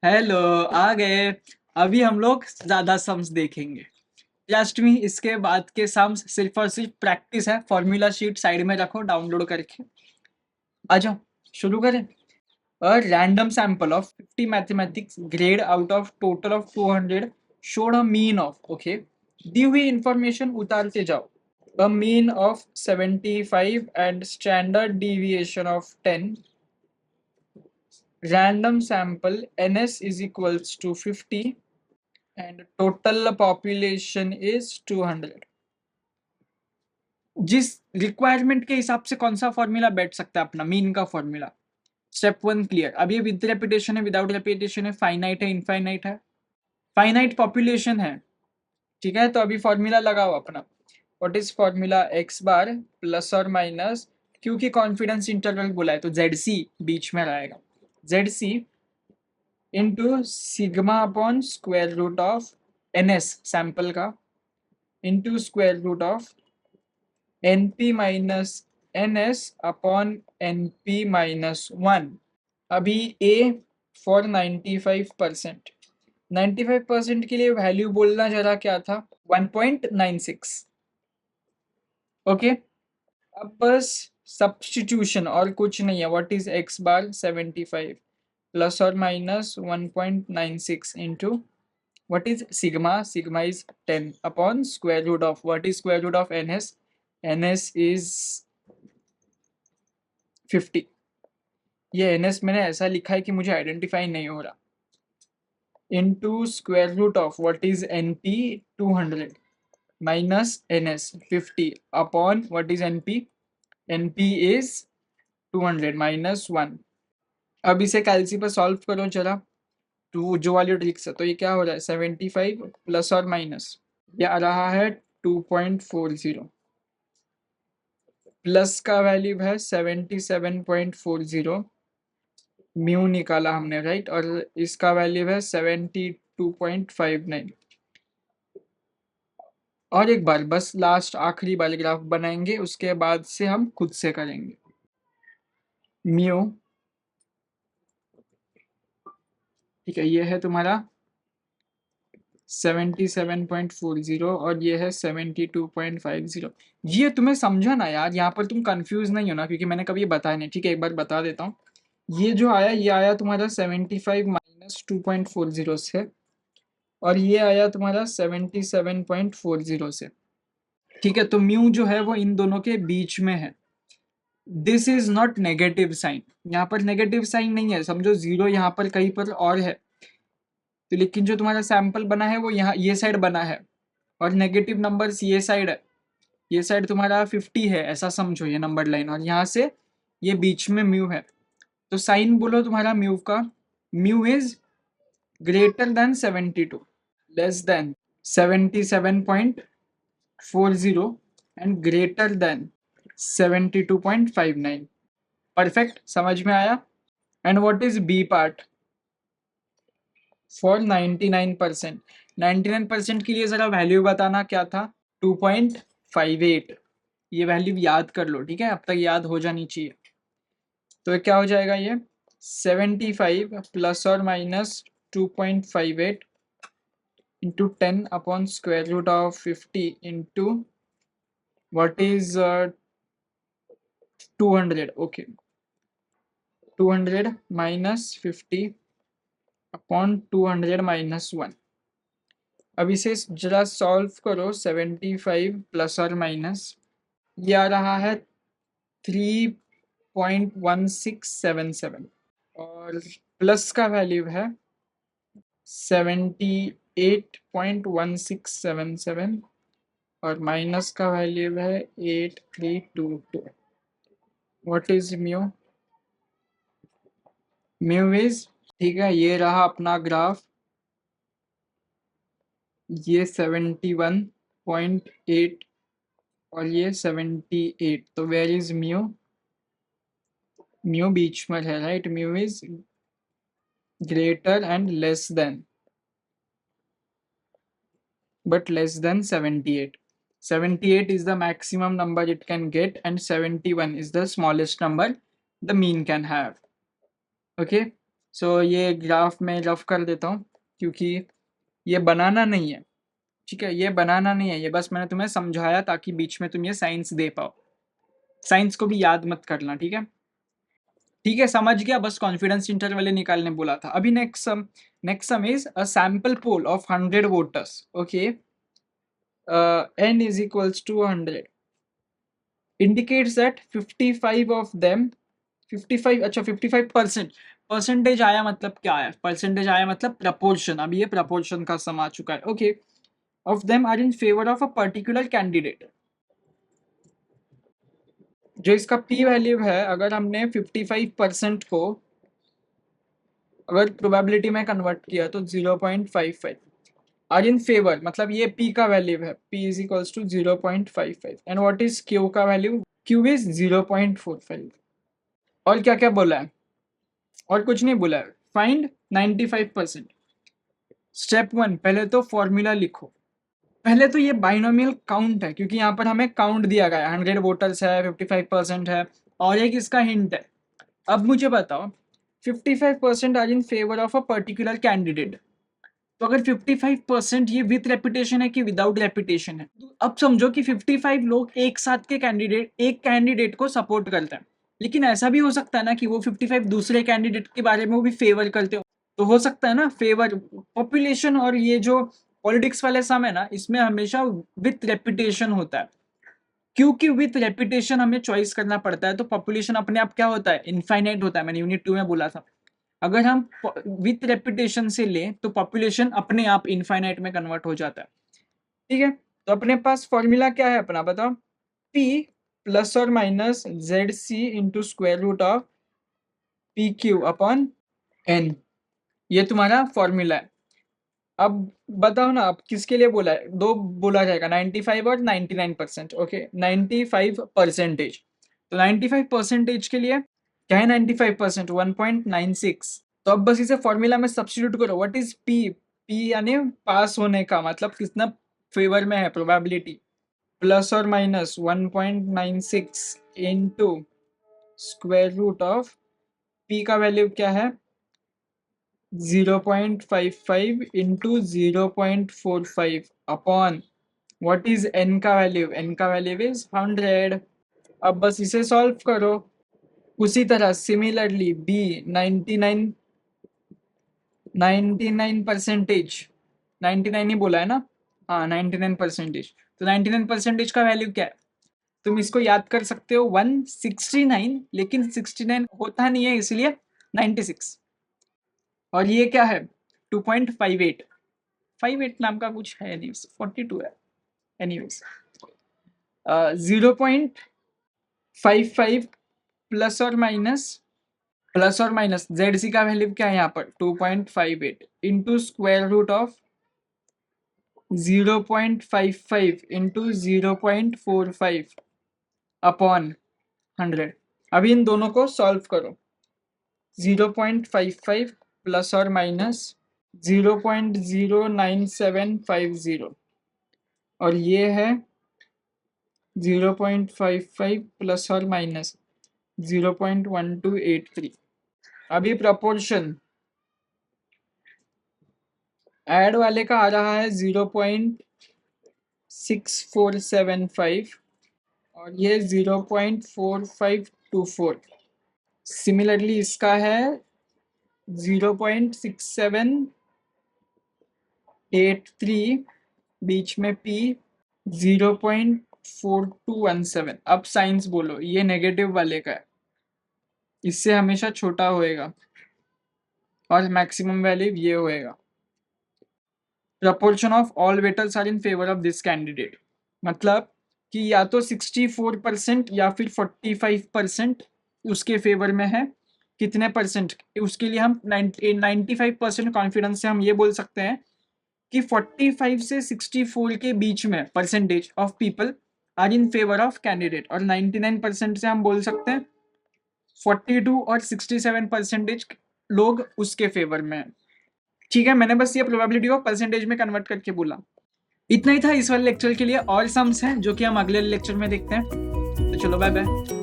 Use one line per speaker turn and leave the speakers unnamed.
Hello. आ गए। अभी हम लोग ज्यादा सम्स देखेंगे। ट्रस्ट मी, इसके बाद के सम्स सिर्फ और सिर्फ प्रैक्टिस है। फॉर्मूला शीट साइड में रखो डाउनलोड करके। आ जाओ, शुरू करें। A random sample of 50 mathematics grade out of total of 200 showed a mean of, okay, दी हुई इंफॉर्मेशन उतारते जाओ। A mean of 75 and standard deviation of 10. Random sample ns is equals to 50 and total population is 200। जिस requirement के हिसाब से कौन सा formula बैठ सकता है अपना मीन का फॉर्मूला। Step one clear. अब ये विद रेपिटेशन है, विदाउट रेपिटेशन है, फाइनाइट है, इनफाइनाइट है। फाइनाइट पॉपुलेशन है, ठीक है। तो अभी फॉर्मूला लगाओ अपना। What is formula? X bar plus और माइनस, क्योंकि कॉन्फिडेंस इंटरवल बोला है तो जेड सी बीच में रहेगा। Z C into sigma upon square root of N S sample का into square root of np minus ns upon np minus 1। अभी a फॉर 95%। 95% के लिए वैल्यू बोलना जरा क्या था? 1.96। ओके, अब बस सब्स्टिट्यूशन और कुछ नहीं है। What is x bar? 75 plus और minus 1.96 into what is sigma? Sigma is 10 upon square root of what is square root of ns? ns is 50। ये ns मैंने ऐसा लिखा है कि मुझे आइडेंटिफाई नहीं हो रहा। Into square root of what is np? 200 minus ns 50 upon what is np? np is 200 minus 1। अब इसे कैलसी पर सॉल्व करो जरा, टू जो वाली ट्रिक्स है। तो ये क्या हो रहा है? 75 प्लस और माइनस, ये आ रहा है 2.40। प्लस का वैल्यू है 77.40, म्यू निकाला हमने, राइट। और इसका वैल्यू है 72.59। और एक बार बस लास्ट आखिरी बार ग्राफ बनाएंगे, उसके बाद से हम खुद से करेंगे। म्यू, ठीक है, ये है तुम्हारा 77.40 और ये है 72.50। ये तुम्हें समझा ना यार? यहाँ पर तुम कंफ्यूज नहीं हो ना, क्योंकि मैंने कभी बताया नहीं। ठीक है, एक बार बता देता हूँ। ये जो आया, ये आया तुम्हारा 75 माइनस 2.40 से, और ये आया तुम्हारा 77.40 से। ठीक है, तो म्यू जो है वो इन दोनों के बीच में है। This is not negative sign. यहाँ पर नेगेटिव साइन नहीं है, समझो जीरो यहाँ पर कहीं पर और है। तो लेकिन जो तुम्हारा सैंपल बना है वो यहाँ ये साइड बना है, और नेगेटिव नंबर्स ये साइड है। ये साइड तुम्हारा 50 है, ऐसा समझो, ये नंबर लाइन, और यहाँ से ये बीच में म्यू है। तो साइन बोलो तुम्हारा म्यू का। Mu is greater than 72, less than 77.40 and greater than 72.59। Perfect, समझ में आया? And what is B part? For 99%। 99% के लिए जरा वैल्यू बताना क्या था? 2.58। ये वैल्यू याद कर लो, ठीक है, अब तक याद हो जानी चाहिए। तो क्या हो जाएगा ये? 75 प्लस और minus 2.58 into 10 upon square root of 50 into what is 200। Okay, 200 minus 50 upon 200 minus 1। अब इसे जरा सॉल्व करो। 75 प्लस और माइनस, ये आ रहा है 3.1677, और प्लस का वैल्यू है 78.1677, और माइनस का वैल्यू है 8322। What is mu? Mu is, ठीक है, ये रहा अपना ग्राफ। ये 71.8 और ये 78। तो वेयर इज म्यू? म्यू बीच में है, right. Mu is greater and less than, but less than 78. 78 is the maximum number it can get, and 71 is the smallest number the mean can have. Okay, सो ये graph में rough कर देता हूँ क्योंकि ये बनाना नहीं है, ठीक है, ये बनाना नहीं है, ये बस मैंने तुम्हें समझाया ताकि बीच में तुम ये साइंस दे पाओ। साइंस को भी याद मत करना, ठीक है? ठीक है, समझ गया, बस कॉन्फिडेंस इंटरवल निकालने बोला था। अभी next sum is a sample poll of 100 voters, okay, n is equals to 100 indicates that 55 of them 55, अच्छा 55% परसेंटेज आया मतलब क्या आया? परसेंटेज आया मतलब प्रपोर्शन। अभी ये प्रपोर्शन का सम आ चुका है, ओके। Of them are in favour of a particular candidate. जो इसका पी वैल्यू है, अगर हमने 55% को अगर प्रोबेबिलिटी में कन्वर्ट किया तो 0.55 आर इन फेवर, मतलब ये पी का वैल्यू है, P is equals to 0.55 and what is Q का वैल्यू? Q is 0.45। और क्या क्या बोला है? और कुछ नहीं बोला है। फाइंड 95%। स्टेप 1, पहले तो फॉर्मूला लिखो। पहले तो ये बाइनोमियल काउंट है क्योंकि यहाँ पर हमें काउंट दिया गया है, 100 वोटर्स है, 55% है, और एक इसका हिंट है। अब मुझे बताओ 55% are in favour of a particular candidate, तो अगर 55% ये विथ रेपुटेशन है कि विदाउट रेपुटेशन है? तो अब समझो कि 55 लोग एक साथ के एक कैंडिडेट को सपोर्ट करते हैं, लेकिन ऐसा भी हो सकता है ना कि वो 55 दूसरे कैंडिडेट के बारे में भी फेवर करते हो, तो हो सकता है ना फेवर। पॉपुलेशन और ये जो पॉलिटिक्स वाले सम है ना, इसमें हमेशा विथ रेपुटेशन होता है, क्योंकि विथ रेपुटेशन हमें चॉइस करना पड़ता है। तो पॉपुलेशन अपने आप क्या होता है? इनफाइनाइट होता है, मैंने यूनिट 2 में बोला था। अगर हम विथ रेपुटेशन से लें तो पॉपुलेशन अपने आप इनफाइनाइट में कन्वर्ट हो जाता है, ठीक है? तो अपने पास फॉर्मूला क्या है अपना, बताओ? P प्लस और minus ZC into square root of PQ upon N, ये तुम्हारा फॉर्मूला है। अब बताओ ना, अब किसके लिए बोला है? दो बोला जाएगा, 95 और 99%, ओके। 95%, तो 95% के लिए क्या है? 95%, 1.96। तो अब बस इसे फॉर्मूला में सब्स्टिट्यूट करो। What is P? पी यानी पास होने का, मतलब कितना फेवर में है, प्रोबेबिलिटी। प्लस और minus 1.96 into square root of P का वैल्यू क्या है? 0.55 into 0.45 upon what is N का वैल्यू? एन का वैल्यू इज 100। अब बस इसे सॉल्व करो। उसी तरह सिमिलरली बी 99 99 ही बोला है ना? हाँ 99%। तो 99% का वैल्यू क्या है? तुम इसको याद कर सकते हो 169, लेकिन 69 होता नहीं है इसलिए 96। और ये क्या है? 2.58। 58 नाम का कुछ है नहीं, 42 है। एनीवेज 0.55 प्लस और माइनस ZC का वैल्यू क्या है यहाँ पर? 2.58 into square root of 0.55 into 0.45 upon 100। अभी इन दोनों को सॉल्व करो। 0.55 प्लस और माइनस 0.09750 और ये है 0.55 प्लस और माइनस 0.1283। अभी प्रपोर्शन ऐड वाले का आ रहा है 0.6475 और ये 0.4524। सिमिलरली इसका है 0.6783, बीच में P 0.4217। अब साइंस बोलो, ये नेगेटिव वाले का है, इससे हमेशा छोटा होएगा और मैक्सिमम वैल्यू ये होएगा। Proportion of all voters are in favour of this candidate, मतलब कि या तो 64% या फिर 45% उसके फेवर में है। कितने परसेंट? उसके लिए हम 95% कॉन्फिडेंस से हम ये बोल सकते हैं कि 45 से 64 के बीच में percentage of people are in favour of candidate, और 99% से हम बोल सकते हैं 42 और 67% लोग उसके फेवर में हैं। ठीक है, मैंने बस ये प्रोबेबिलिटी को परसेंटेज में कन्वर्ट करके बोला। इतना ही था इस वाले लेक्चर के लिए, और सम्स हैं जो कि हम अगले लेक्चर में देखते हैं। तो चलो बाय बाय।